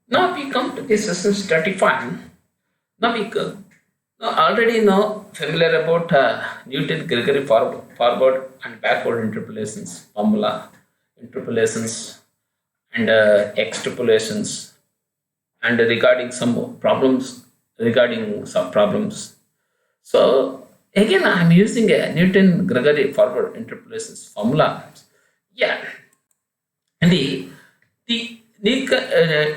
Now we come to this S-35. Now now already know familiar about Newton-Gregory forward and backward interpolations, formula interpolations, and extrapolations, and regarding some problems regarding some problems. So again, I am using a Newton-Gregory forward interpolations formula. Yeah, and the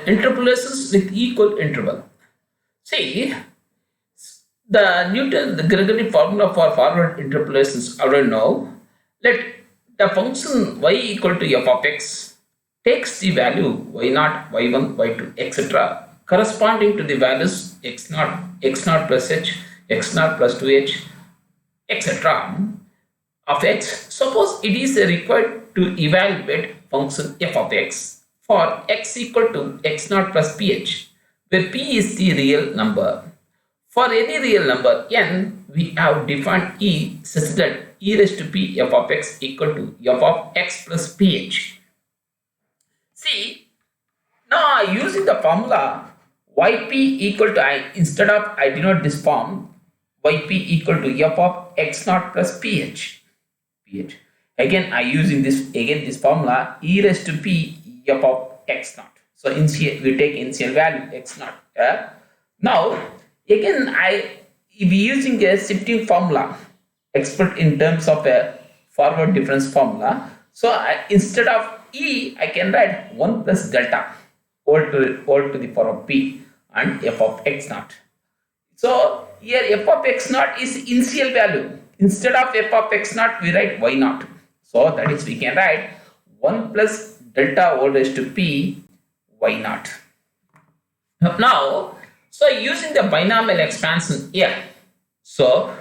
interpolations with equal interval. See, the Gregory formula for forward interpolations already know. Let the function y equal to f of x takes the value y naught, y1, y2, etc. corresponding to the values x naught plus h, x naught plus 2h, etc. of x. Suppose it is required to evaluate function f of x for x equal to x naught plus ph, where p is the real number. For any real number n, we have defined e such that e raised to p f of x equal to f of x plus ph. See, now using the formula yp equal to I, instead of I denote this form, yp equal to f of x naught plus ph. Again, I using this formula e raised to p f of x naught. So initial, we take initial value x naught. Now again, I be using a shifting formula expressed in terms of a forward difference formula. So instead of e, I can write 1 plus delta all to the power of p and f of x naught. So here f of x naught is initial value. Instead of f of x naught, we write y naught. So that is, we can write 1 plus delta all raised to p y naught. Now, so using the binomial expansion here, so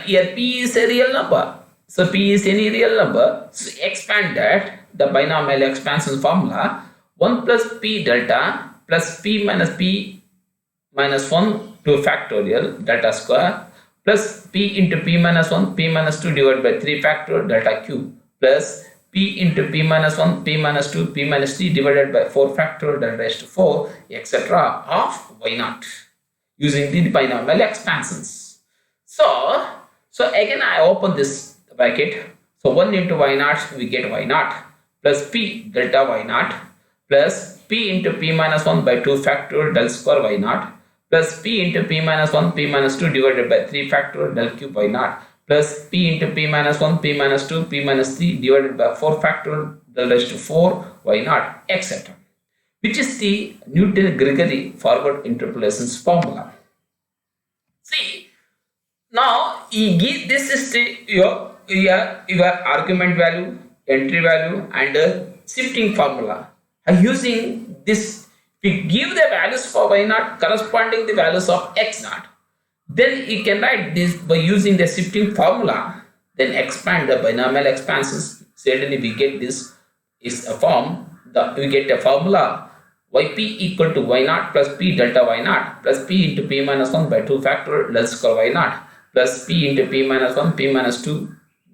here p is a real number. So p is any real number. So expand that, the binomial expansion formula, 1 plus p delta plus p minus 1 to factorial delta square plus p into p minus 1 p minus 2 divided by 3 factorial delta cube plus p into p minus 1 p minus 2 p minus 3 divided by 4 factorial delta raised to 4, etc. of y naught using the binomial expansions. So again, I open this bracket. So 1 into y naught, we get y naught plus p delta y naught plus p into p minus 1 by 2 factorial del square y naught plus p into p minus 1 p minus 2 divided by 3 factorial del cube y naught plus p into p minus 1 p minus 2 p minus 3 divided by 4 factorial del raised to 4 y naught, etc., which is the Newton-Gregory forward interpolations formula. See, now this is your argument value, entry value, and shifting formula. Using this, we give the values for y naught corresponding the values of x naught. Then you can write this by using the shifting formula. Then expand the binomial expansions. Certainly, we get this is a form. We get a formula yp equal to y naught plus p delta y naught plus p into p minus 1 by 2 factorial del square y naught plus p into p minus 1 p minus 2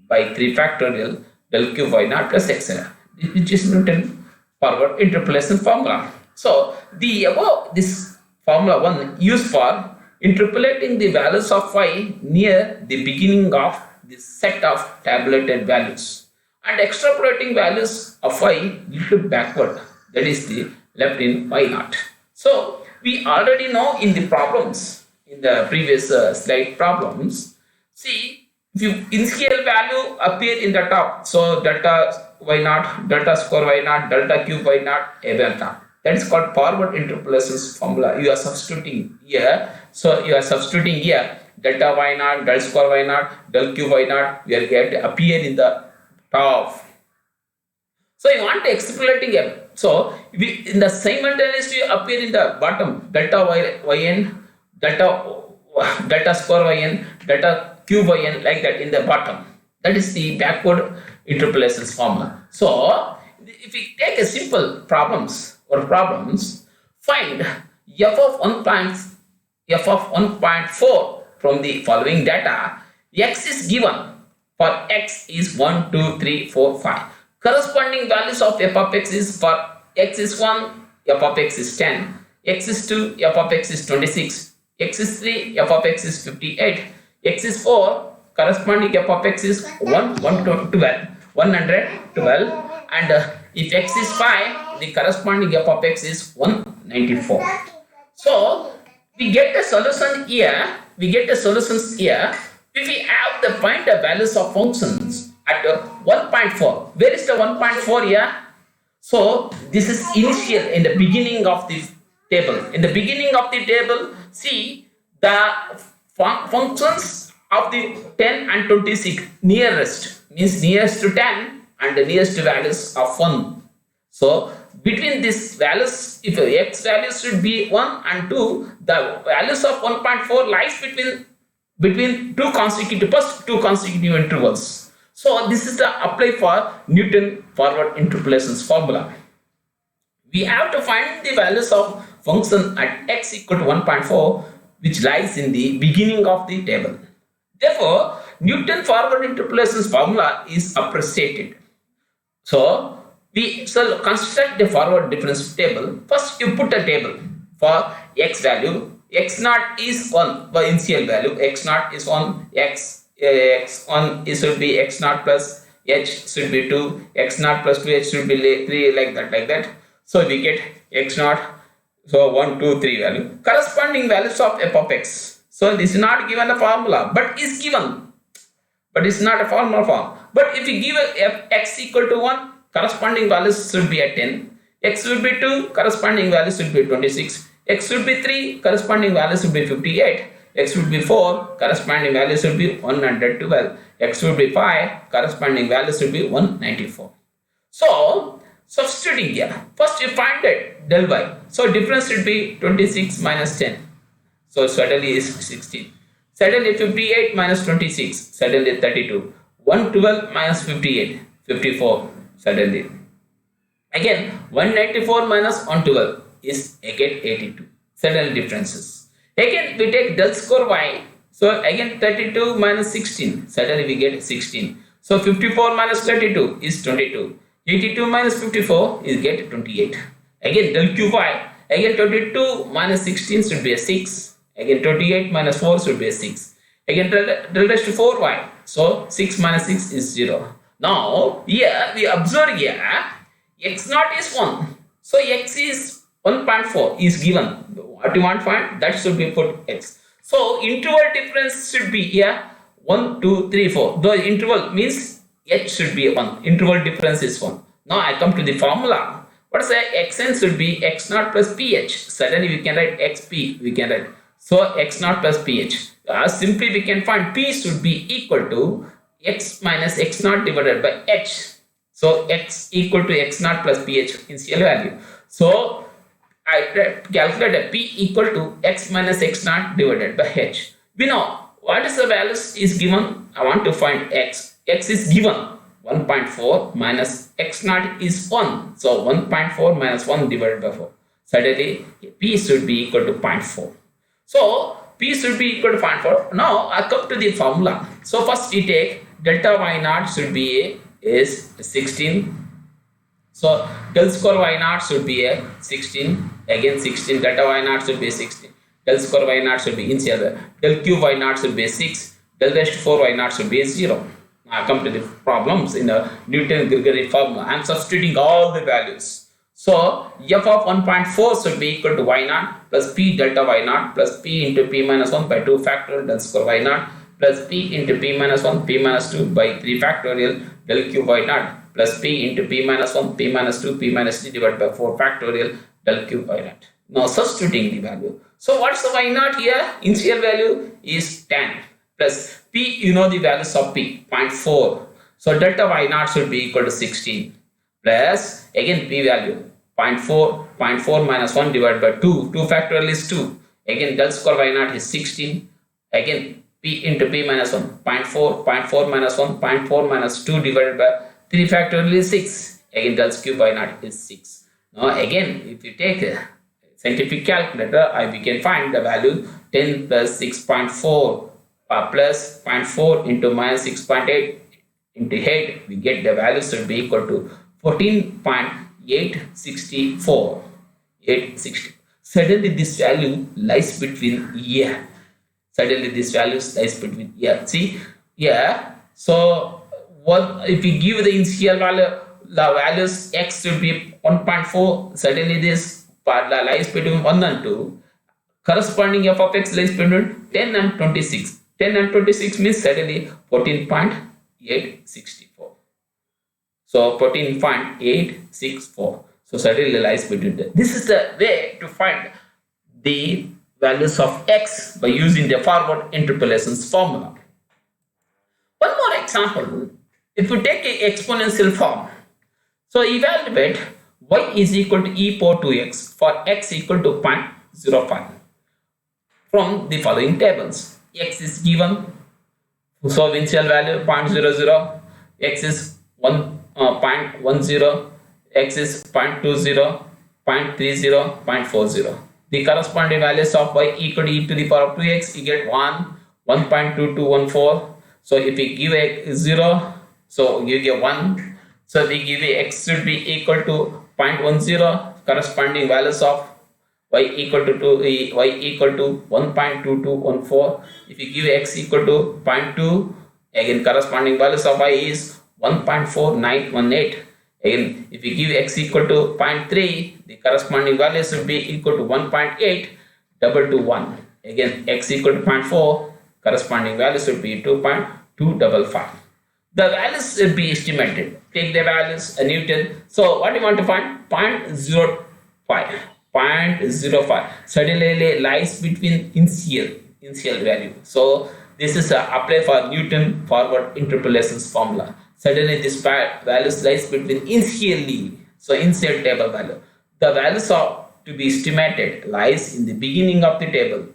by 3 factorial del cube y naught plus etc., which is Newton forward interpolation formula. So the above this formula 1 used for interpolating the values of y near the beginning of the set of tabulated values and extrapolating values of y little backward, that is the left in y naught. So we already know in the problems, in the previous slide problems, see, if you initial value appear in the top, so delta y naught, delta square y naught, delta cube y naught, delta. That is called forward interpolations formula. You are substituting here. So you are substituting here delta y naught, del square y naught, del cube y naught, we are going to appear in the top. So you want to extrapolating a, so we in the simultaneously appear in the bottom delta yn, delta square yn, delta cube yn, like that in the bottom. That is the backward interpolations formula. So if we take a simple problems, find f of 1.4 from the following data. X is given. For x is 1, 2, 3, 4, 5. Corresponding values of f of x is, for x is 1, f of x is 10, x is 2, f of x is 26, x is 3, f of x is 58, x is 4, corresponding f of x is 112, and if x is 5, the corresponding f of x is 194. So we get the solution here. If we have the find the values of functions at 1.4. Where is the 1.4 here? So this is initial in the beginning of the table. In the beginning of the table, see the functions of the 10 and 26 nearest means nearest to 10 and the nearest values of 1. So between these values, if x values should be 1 and 2, the values of 1.4 lies between two consecutive intervals. So this is the apply for Newton forward interpolations formula. We have to find the values of function at x equal to 1.4, which lies in the beginning of the table. Therefore, Newton forward interpolations formula is appreciated. So we shall construct the forward difference table. First, you put a table for x value. X naught is 1 by initial value. X naught is 1. X1 should be x naught plus h should be 2. X naught plus 2h should be 3, like that. So we get x naught. So 1, 2, 3 value. Corresponding values of f of x. So this is not given a formula, but is given. But it's not a formal form. But if we give f x equal to 1, corresponding values should be at 10. X should be 2, corresponding values should be 26. X should be 3, corresponding values should be 58. X should be 4, corresponding value should be 112. X should be 5, corresponding value should be 194. So, substituting here, first you find that del y. So, difference should be 26 minus 10. So, suddenly is 16. Suddenly 58 minus 26, suddenly 32. 112 minus 58, 54, suddenly. Again, 194 minus 112 is again 82. Suddenly differences. Again, we take del square y. So, again 32 minus 16. Suddenly we get 16. So, 54 minus 32 is 22. 82 minus 54 is get 28. Again, del q y. Again, 22 minus 16 should be a 6. Again, 28 minus 4 should be a 6. Again, del rest to 4y. So, 6 minus 6 is 0. Now, here we observe here x naught is 1. So, x is 1.4 is given. What you want to find? That should be put x. So, interval difference should be here 1, 2, 3, 4. The interval means h should be 1. Interval difference is 1. Now, I come to the formula. What is the xn should be x naught plus ph. Suddenly, we can write xp. We can write. So, x naught plus ph. Simply, we can find p should be equal to x minus x naught divided by h. So, x equal to x naught plus ph initial value. So, I calculate p equal to x minus x naught divided by h. We know what is the values is given. I want to find x. X is given 1.4 minus x naught is 1. So 1.4 minus 1 divided by 4. Suddenly p should be equal to 0.4. So p should be equal to 0.4. Now I come to the formula. So first we take delta y naught should be is 16. So del square y naught should be a 16. Again 16. Delta y naught should be 16. Del square y naught should be initial. Del cube y naught should be 6. Del rest 4 y naught should be 0. Now I come to the problems in the Newton-Gregory formula. I am substituting all the values. So f of 1.4 should be equal to y naught plus p delta y naught plus p into p minus 1 by 2 factorial del square y naught plus p into p minus 1 p minus 2 by 3 factorial del cube y naught plus p into p minus 1 p minus 2 p minus 3 divided by 4 factorial del cube y naught. Now substituting the value. So what's the y naught here? Initial value is 10 plus p, you know the values of p, 0.4. So delta y naught should be equal to 16 plus again p value 0.4, 0.4 minus 1 divided by 2. 2 factorial is 2. Again del square y naught is 16. Again p into p minus 1, 0.4, 0.4 minus 1, 0.4 minus 2 divided by 3 factorial is 6. Again del cube y naught is 6. Now again if you take a scientific calculator, we can find the value 10 plus 6.4 plus 0.4 into minus 6.8 into 8. We get the value should be equal to 14.864 860. Suddenly this value lies between here. Suddenly this value lies between here. See here. So what if we give the initial value, the values x should be 1.4. Suddenly this part lies between 1 and 2. Corresponding f of x lies between 10 and 26. 10 and 26 means suddenly 14.864. So 14.864. So suddenly lies between them. This is the way to find the values of x by using the forward interpolations formula. One more example. If we take an exponential form, so evaluate y is equal to e power 2x for x equal to 0.05 from the following tables. X is given, so initial value 0.00, x is 0.10, x is 0.20, 0.30, 0.40. The corresponding values of y equal to e to the power of 2x, you get 1, 1.2214. So if we give a 0, so you get 1. So we give a x should be equal to 0.10, corresponding values of y equal to 1.2214. If you give x equal to 0.2, again corresponding values of y is 1.4918. Again, if you give x equal to 0.3, the corresponding value should be equal to 1.8221. Again, x equal to 0.4, corresponding value should be 2.255. The values should be estimated. Take the values, a Newton. So what you want to find? 0.05. 0.05 suddenly lies between initial value. So this is apply for Newton forward interpolations formula. Suddenly this values lies between initially. So initial table value. The values are to be estimated lies in the beginning of the table.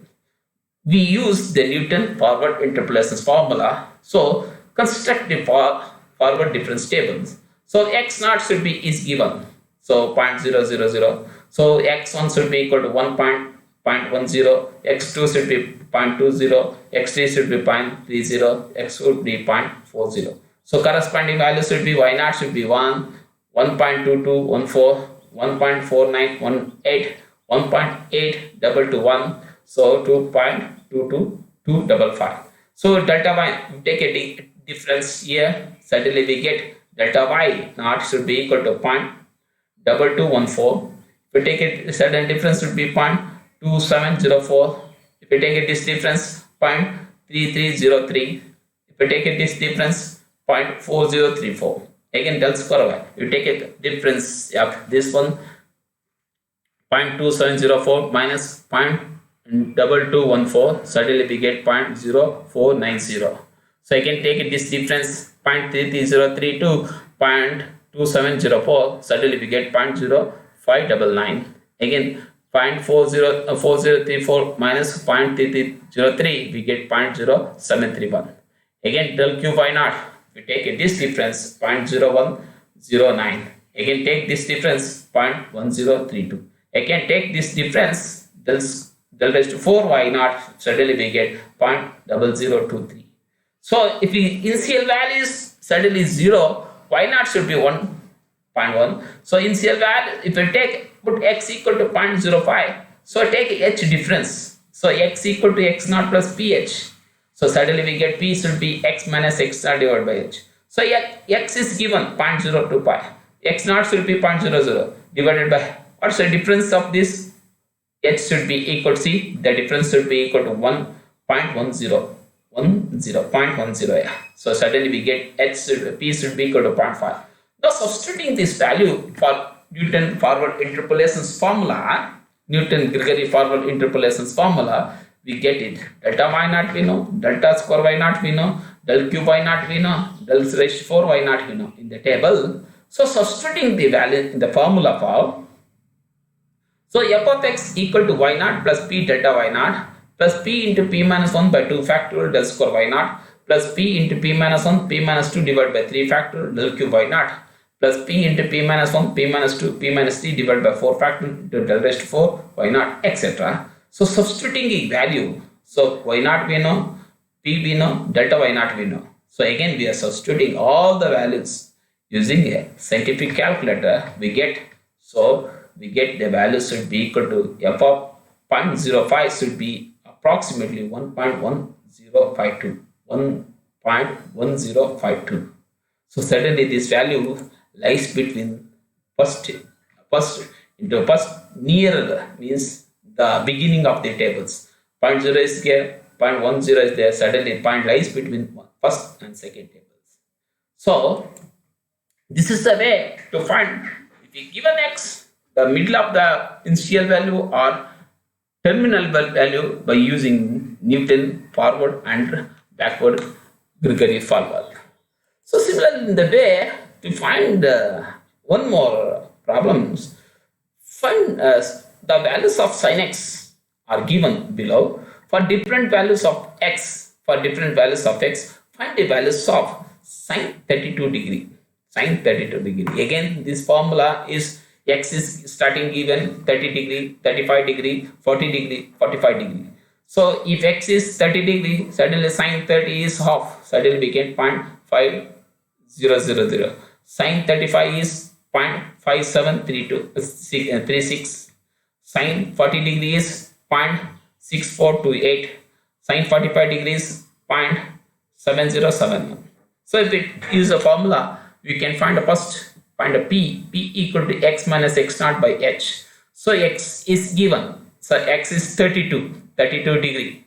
We use the Newton forward interpolations formula. So construct the forward difference tables. So x0 should be is given. So 0.000. So x1 should be equal to 1.10, x2 should be 0.20, x3 should be 0.30, x should be 0.40. So corresponding value should be y0 should be 1, 1.2214, 1.4918, 1.8221, so 2.22255. So delta y, we take a difference here, suddenly we get delta y naught should be equal to 0.2214. If we take a certain difference should be 0.2704. If we take this difference 0.3303. If we take this difference 0.4034. Again del square y. You take a difference of this one 0.2704 minus 0.2214. Suddenly we get 0.0490. So I can take this difference 0.3303 to 0.2704. Suddenly we get 0.0599. Again 0.4034 minus 0.3303, we get 0.0731. Again del q y naught, we take this difference 0.0109. Again take this difference 0.1032. Again take this difference del raised to 4 y naught, suddenly we get 0.0023. So if the initial value is suddenly 0, y naught should be 1.1. So initial value, if you put x equal to 0.05, so take h difference. So x equal to x naught plus ph. So suddenly we get p should be x minus x naught divided by h. So x is given 0.02 x naught should be 0.00 divided by, what's the difference of this? H should be equal to, see, the difference should be equal to 1.10. Yeah. So suddenly we get p should be equal to 0.5. Now substituting this value for Newton forward interpolations formula, Newton Gregory forward interpolations formula, we get it. Delta y naught we know, delta square y naught we know, del cube y naught we know, del raised to 4 y naught we know in the table. So substituting the value in the formula form, so f of x equal to y naught plus p delta y naught plus p into p minus 1 by 2 factorial del square y naught plus p into p minus 1 p minus 2 divided by 3 factorial del cube y naught plus p into p minus 1 p minus 2 p minus 3 divided by 4 factorial into del raised to 4 y naught, etc. So substituting a value, so y naught we know, p we know, delta y naught we know. So again we are substituting all the values using a scientific calculator, we get, so we get the value should be equal to f of 0.05 should be approximately 1.1052. 1.1052. So certainly this value lies between first near means the beginning of the tables. 0.0 is here, 0.10 is there. Certainly point lies between first and second tables. So this is the way to find if we given x the middle of the initial value or terminal value by using Newton forward and backward Gregory formula. So similarly in the way to find one more problems, find the values of sin x are given below. For different values of x, find the values of sin 32 degree. Again, this formula is x is starting given 30 degree, 35 degree, 40 degree, 45 degree. So if x is 30 degree, suddenly sin 30 is half, suddenly we get 0.5000. Sin 35 is 0.5736. Sin 40 degree is 0.6428. Sin 45 degrees 0.7071. So if we use a formula, we can find a p equal to x minus x naught by h. So x is given, so x is 32 degree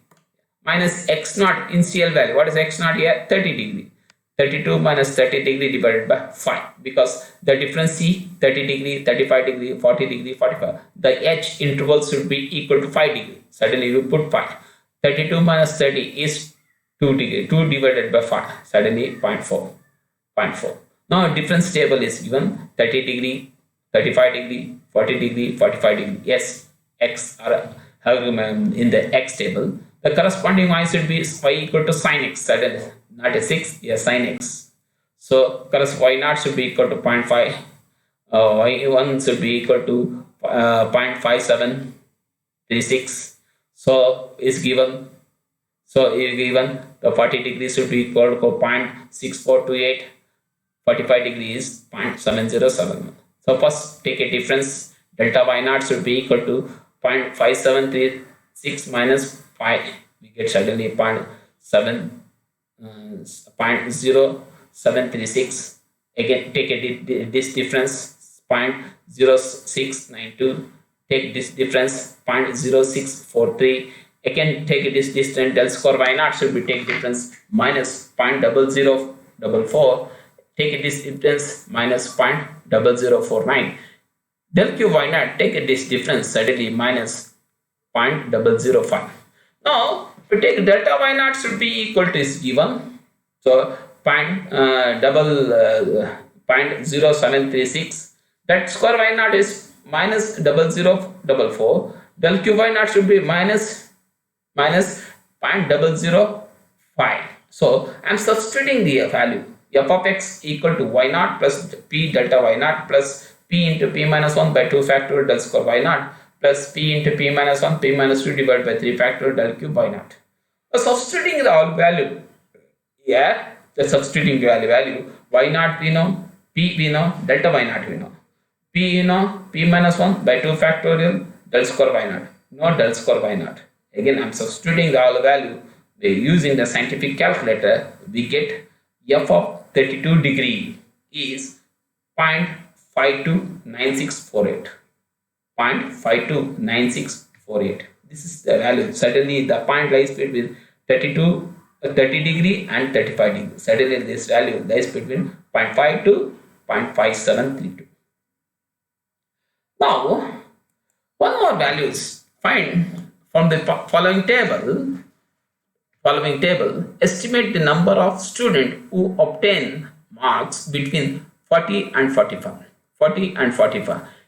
minus x naught initial value. What is x naught here? 30 degree. 32 minus 30 degree divided by 5, because the difference C 30 degree, 35 degree, 40 degree, 45. The h interval should be equal to 5 degree. Suddenly you put 5. 32 minus 30 is 2 degree. 2 divided by 5. Suddenly 0.4. Now difference table is given 30 degree, 35 degree, 40 degree, 45 degree. Yes, x are in the x table. The corresponding y should be y equal to sin x. Suddenly not a 6, yes, sin x. So y naught should be equal to 0.5. Y1 should be equal to 0.5736. So is given. The 40 degrees should be equal to 0.6428. 45 degrees 0.7071. So first take a difference. Delta y naught should be equal to 0.5736 minus 5. We get suddenly 0.0736. Again take this difference 0.0692. Take this difference 0.0643. Again take this distance. Del square y naught should be take difference minus 0.0044. Take this difference minus 0.0049. Del q y naught take this difference suddenly minus 0.005. Now we take delta y naught should be equal to is given. So 0.0736. That square y naught is minus 0044. Del q y naught should be minus 0.005. So I am substituting the value f of x equal to y naught plus p delta y naught plus p into p minus 1 by 2 factorial del square y naught plus p into p minus 1 p minus 2 divided by 3 factorial del cube y naught. So substituting the all value here, the substituting value y naught we know, p we know, delta y naught we know. P you know, p minus 1 by 2 factorial del square y naught. No del square y naught. Again I am substituting the all value. Using the scientific calculator, we get f of 32 degree is 0.529648. 0.529648. This is the value. Suddenly the point lies between 30 degree and 35 degree. Suddenly this value lies between 0.5 to 0.5732. Now one more values find from the following table. Estimate the number of students who obtain marks between 40 and 45.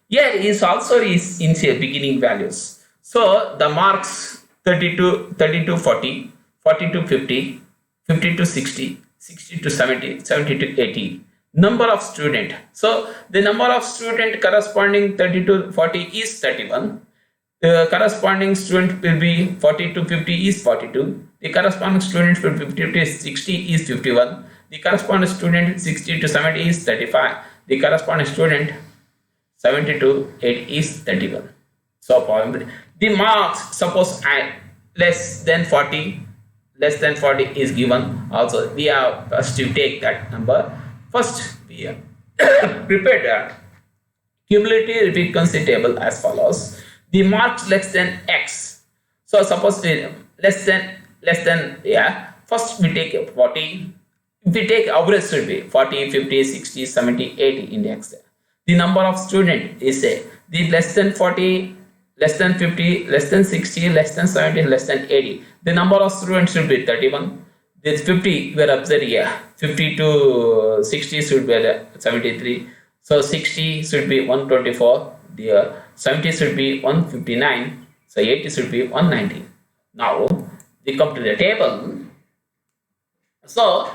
Here is also is in say beginning values. So the marks 30 to 40, 40 to 50, 50 to 60, 60 to 70, 70 to 80. Number of student. So the number of student corresponding 30 to 40 is 31. The corresponding student will be 40 to 50 is 42. The corresponding student from 50 to 60 is 51. The corresponding student 60 to 70 is 35. The corresponding student 72, 8 is 31. So the marks, suppose less than 40, less than 40 is given. Also, we have first to take that number. First, we have prepared a cumulative frequency table as follows. The marks less than x. So suppose less than yeah. First we take 40. If we take average should be 40, 50, 60, 70, 80 index. The number of student is the less than 40, less than 50, less than 60, less than 70, less than 80. The number of students should be 31. This 50 we are observing here. 50 to 60 should be 73. So 60 should be 124. The 70 should be 159. So 80 should be 190. Now we come to the table. So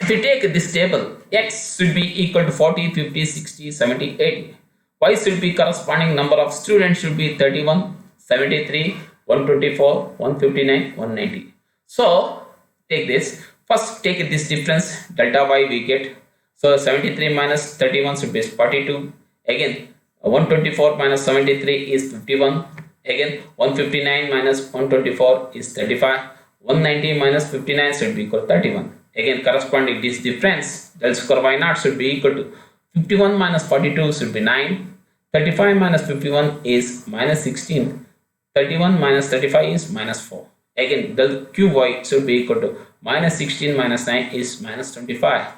if we take this table, x should be equal to 40, 50, 60, 70, 80. Y should be corresponding number of students should be 31, 73, 124, 159, 190. So take this. First take this difference, delta y we get. So 73 minus 31 should be 42. Again 124 minus 73 is 51. Again 159 minus 124 is 35. 190 minus 59 should be equal to 31. Again corresponding this difference, del square y naught should be equal to 51 minus 42 should be 9. 35 minus 51 is minus 16. 31 minus 35 is minus 4. Again del cube y should be equal to minus 16 minus 9 is minus 25.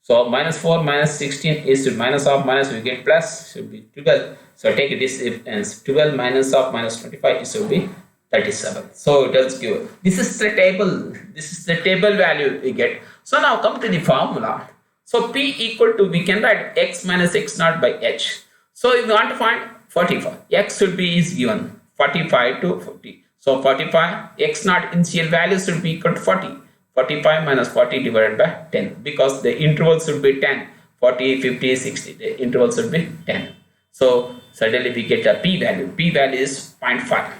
So minus 4 minus 16 is minus of minus we get plus should be 12. So take this difference, 12 minus of minus 25 it should be 37. So it tells you this is the table. This is the table value we get. So now come to the formula. So P equal to, we can write x minus x naught by h. So if you want to find 45, x should be is given 45 to 40. So 45 x naught initial value should be equal to 40. 45 minus 40 divided by 10 because the interval should be 10. 40, 50, 60. The interval should be 10. So suddenly we get a p value. P value is 0.5.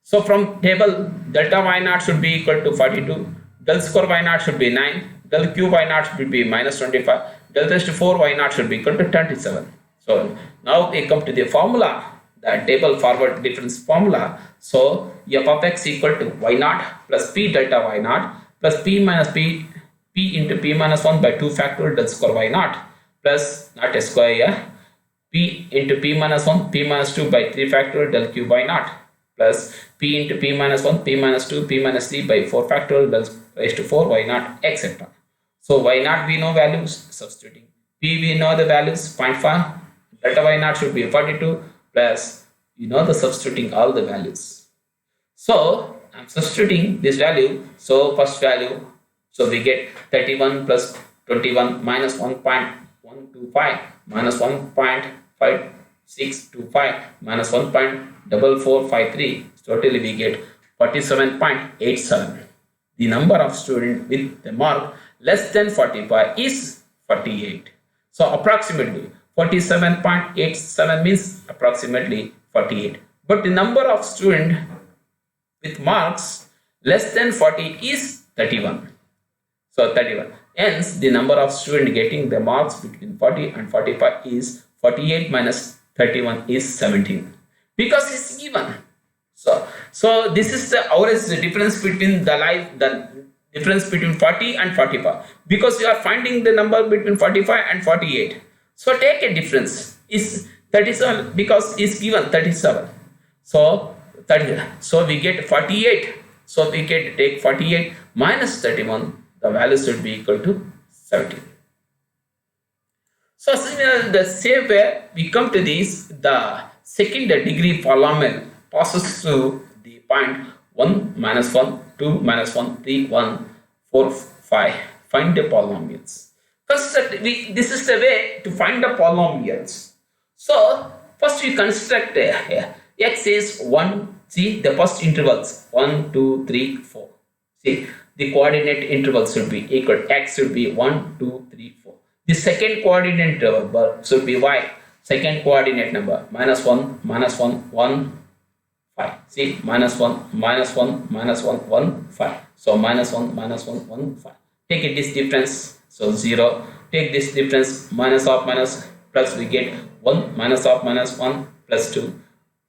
So from table, delta y naught should be equal to 42. Del square y naught should be 9. Del cube y naught should be minus 25. Del raised to 4 y naught should be equal to 27. So now we come to the formula, the table forward difference formula. So f of x equal to y naught plus p delta y naught plus p minus p into p minus 1 by 2 factorial del square y naught plus not a square p into p minus 1 p minus 2 by 3 factorial del cube y naught plus p into p minus 1 p minus 2 p minus 3 by 4 factorial del raised to 4 y naught etc. So y naught we know values, substituting p we know the values 0.5, delta y naught should be 42 plus you know the substituting all the values. So I'm substituting this value. So first value, so we get 31 plus 21 minus 1.125 minus 1.5625 minus 1.4453. Totally we get 47.87. The number of students with the mark less than 45 is 48. So approximately 47.87 means approximately 48. But the number of students with marks less than 40 is 31. So 31. Hence, the number of students getting the marks between 40 and 45 is 48 minus 31 is 17. Because it's given. So this is the average difference between the difference between 40 and 45. Because you are finding the number between 45 and 48. So take a difference is 37 because it's given 37. So we get 48. So we get take 48 minus 31. The value should be equal to 17. So similar the same way we come to this, the second degree polynomial passes through the point 1 minus 1, 2 minus 1, 3, 1, 4, 5. Find the polynomials. This is the way to find the polynomials. So first we construct x is 1. See the first intervals 1, 2, 3, 4. See the coordinate intervals should be equal. X should be 1, 2, 3, 4. The second coordinate interval should be y. Second coordinate number minus 1, 1, 5. See minus 1, 1, 1, 5. So minus 1, 1, 5. Take this difference. So 0. Take this difference minus of minus plus we get 1 minus of minus 1 plus 2,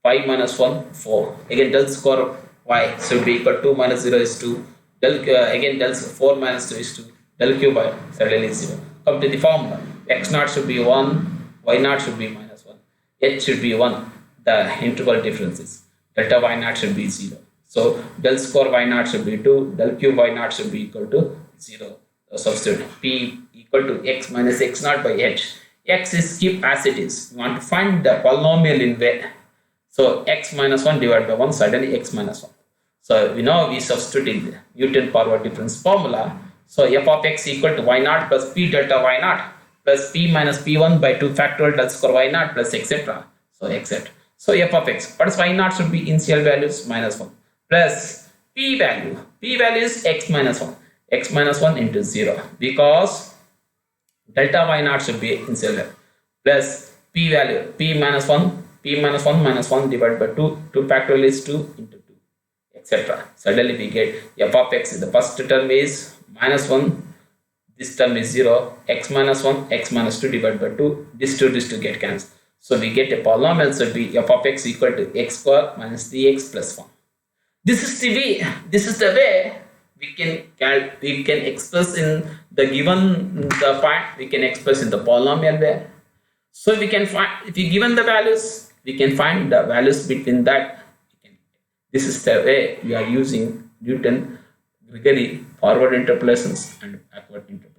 5 minus 1, 4. Again, del square y should be equal to minus 0 is 2. Again, del 4 minus 2 is 2. Del cube y suddenly is 0. Come to the formula. X naught should be 1, y naught should be minus 1, h should be 1. The interval difference is delta y naught should be 0. So del square y naught should be 2, del cube y naught should be equal to 0. So substitute p equal to x minus x naught by h. X is keep as it is. You want to find the polynomial in way. So x minus 1 divided by 1, suddenly x minus 1. So we substitute in the Newton forward difference formula. So f of x equal to y naught plus p delta y naught plus p minus p1 by 2 factorial del square y naught plus etc. So etc. So f of x, what is y naught should be initial values minus 1 plus p value. P value is x minus 1. X minus 1 into 0 because delta y naught should be initial value plus p value p minus 1 minus 1 divided by 2 factorial is 2 into 2 etc. Suddenly we get f of x, the first term is minus 1, this term is 0, x minus 1 x minus 2 divided by 2, this 2 get cancelled. So we get a polynomial should be f of x equal to x square minus 3x plus 1. This is the way we can express in the given the point, we can express in the polynomial way. So we can find, if we given the values, we can find the values between that. This is the way we are using Newton Gregory forward interpolations and backward interpolations.